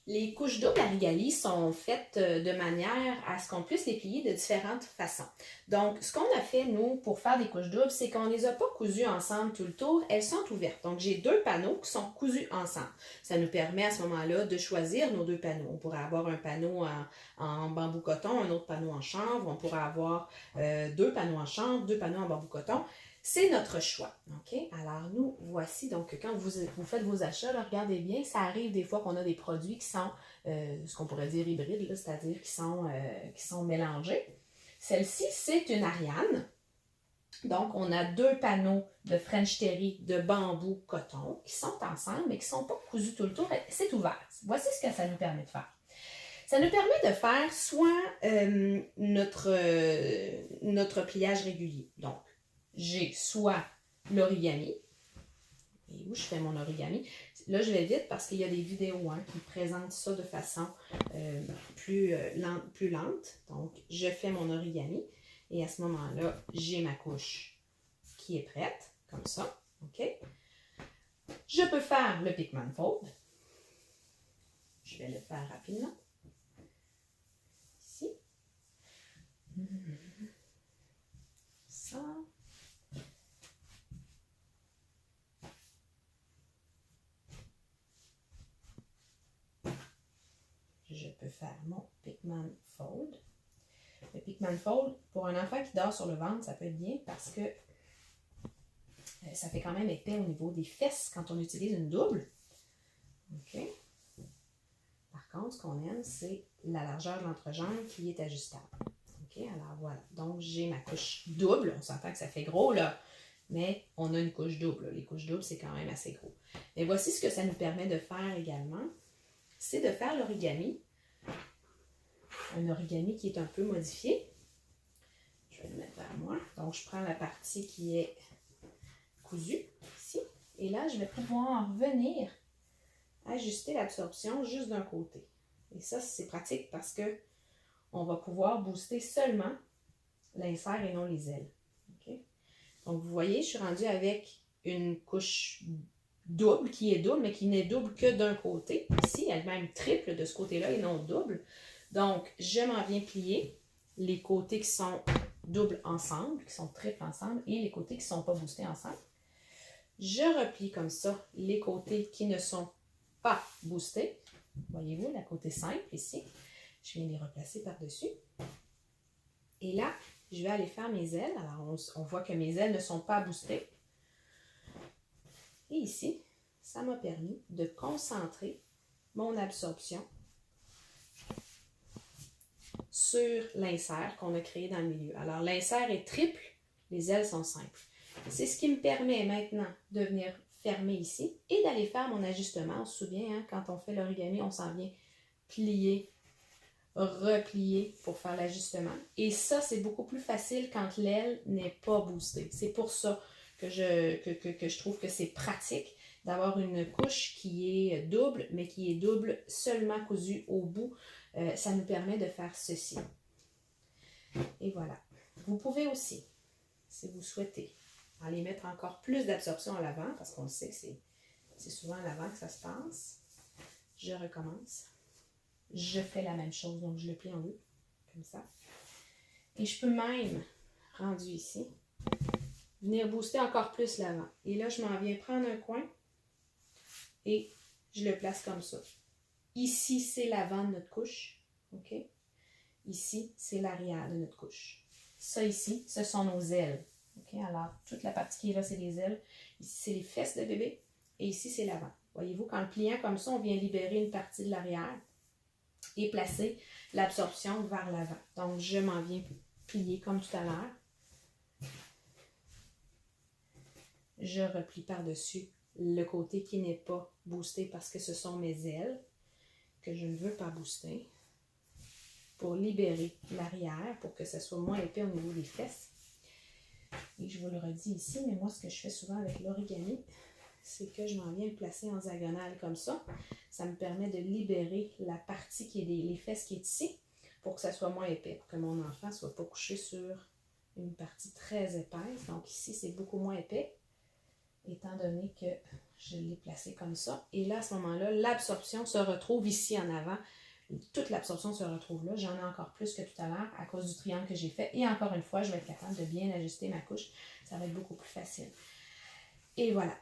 Les couches doubles Arigali sont faites de manière à ce qu'on puisse les plier de différentes façons. Donc, ce qu'on a fait, nous, pour faire des couches doubles, c'est qu'on ne les a pas cousues ensemble tout le tour, elles sont ouvertes. Donc, j'ai deux panneaux qui sont cousus ensemble. Ça nous permet à ce moment-là de choisir nos deux panneaux. On pourrait avoir un panneau en bambou coton, un autre panneau en chanvre. On pourrait avoir deux panneaux en chanvre, deux panneaux en bambou coton. C'est notre choix. OK? Alors, nous, voici. Donc, quand vous faites vos achats, là, regardez bien, ça arrive des fois qu'on a des produits qui sont, ce qu'on pourrait dire hybrides, c'est-à-dire qui sont mélangés. Celle-ci, c'est une Ariane. Donc, on a deux panneaux de French Terry de bambou coton qui sont ensemble, mais qui ne sont pas cousus tout le tour. C'est ouvert. Voici ce que ça nous permet de faire. Ça nous permet de faire soit notre pliage régulier. Donc, j'ai soit l'origami. Et où je fais mon origami? Là, je vais vite parce qu'il y a des vidéos qui présentent ça de façon plus lente. Donc, je fais mon origami. Et à ce moment-là, j'ai ma couche qui est prête, comme ça. OK? Je peux faire le Pickman Fold. Je vais le faire rapidement. Ici. Ça. Je peux faire mon Pickman Fold. Le Pickman Fold, pour un enfant qui dort sur le ventre, ça peut être bien parce que ça fait quand même épais au niveau des fesses quand on utilise une double. OK? Par contre, ce qu'on aime, c'est la largeur de l'entrejambe qui est ajustable. OK? Alors voilà. Donc, j'ai ma couche double. On s'entend que ça fait gros, là. Mais on a une couche double. Les couches doubles, c'est quand même assez gros. Mais voici ce que ça nous permet de faire également. C'est de faire l'origami. Un origami qui est un peu modifié. Je vais le mettre vers moi. Donc, je prends la partie qui est cousue, ici. Et là, je vais pouvoir venir ajuster l'absorption juste d'un côté. Et ça, c'est pratique parce que on va pouvoir booster seulement l'insert et non les ailes. Okay? Donc, vous voyez, je suis rendue avec une couche double, qui est double, mais qui n'est double que d'un côté. Ici, elle est même triple de ce côté-là et non double. Donc, je m'en viens plier les côtés qui sont doubles ensemble, qui sont triples ensemble, et les côtés qui ne sont pas boostés ensemble. Je replie comme ça les côtés qui ne sont pas boostés. Voyez-vous, la côté simple ici. Je viens les replacer par-dessus. Et là, je vais aller faire mes ailes. Alors, on voit que mes ailes ne sont pas boostées. Et ici, ça m'a permis de concentrer mon absorption sur l'insert qu'on a créé dans le milieu. Alors, l'insert est triple, les ailes sont simples. C'est ce qui me permet maintenant de venir fermer ici et d'aller faire mon ajustement. On se souvient, quand on fait l'origami, on s'en vient plier, replier pour faire l'ajustement. Et ça, c'est beaucoup plus facile quand l'aile n'est pas boostée. C'est pour ça que je trouve que c'est pratique d'avoir une couche qui est double, mais qui est double seulement cousue au bout. Ça nous permet de faire ceci. Et voilà. Vous pouvez aussi, si vous souhaitez, aller mettre encore plus d'absorption à l'avant, parce qu'on le sait que c'est souvent à l'avant que ça se passe. Je recommence. Je fais la même chose, donc je le plie en deux, comme ça. Et je peux même, rendu ici, venir booster encore plus l'avant. Et là, je m'en viens prendre un coin et je le place comme ça. Ici, c'est l'avant de notre couche. OK? Ici, c'est l'arrière de notre couche. Ça ici, ce sont nos ailes. OK? Alors, toute la partie qui est là, c'est les ailes. Ici, c'est les fesses de bébé. Et ici, c'est l'avant. Voyez-vous, qu'en le pliant comme ça, on vient libérer une partie de l'arrière et placer l'absorption vers l'avant. Donc, je m'en viens plier comme tout à l'heure. Je replie par-dessus le côté qui n'est pas boosté parce que ce sont mes ailes que je ne veux pas booster pour libérer l'arrière, pour que ce soit moins épais au niveau des fesses. Et je vous le redis ici, mais moi, ce que je fais souvent avec l'origami, c'est que je m'en viens le placer en diagonale comme ça. Ça me permet de libérer la partie qui est les fesses qui est ici pour que ça soit moins épais, pour que mon enfant ne soit pas couché sur une partie très épaisse. Donc ici, c'est beaucoup moins épais, étant donné que je l'ai placé comme ça. Et là, à ce moment-là, l'absorption se retrouve ici en avant. Toute l'absorption se retrouve là. J'en ai encore plus que tout à l'heure à cause du triangle que j'ai fait. Et encore une fois, je vais être capable de bien ajuster ma couche. Ça va être beaucoup plus facile. Et voilà.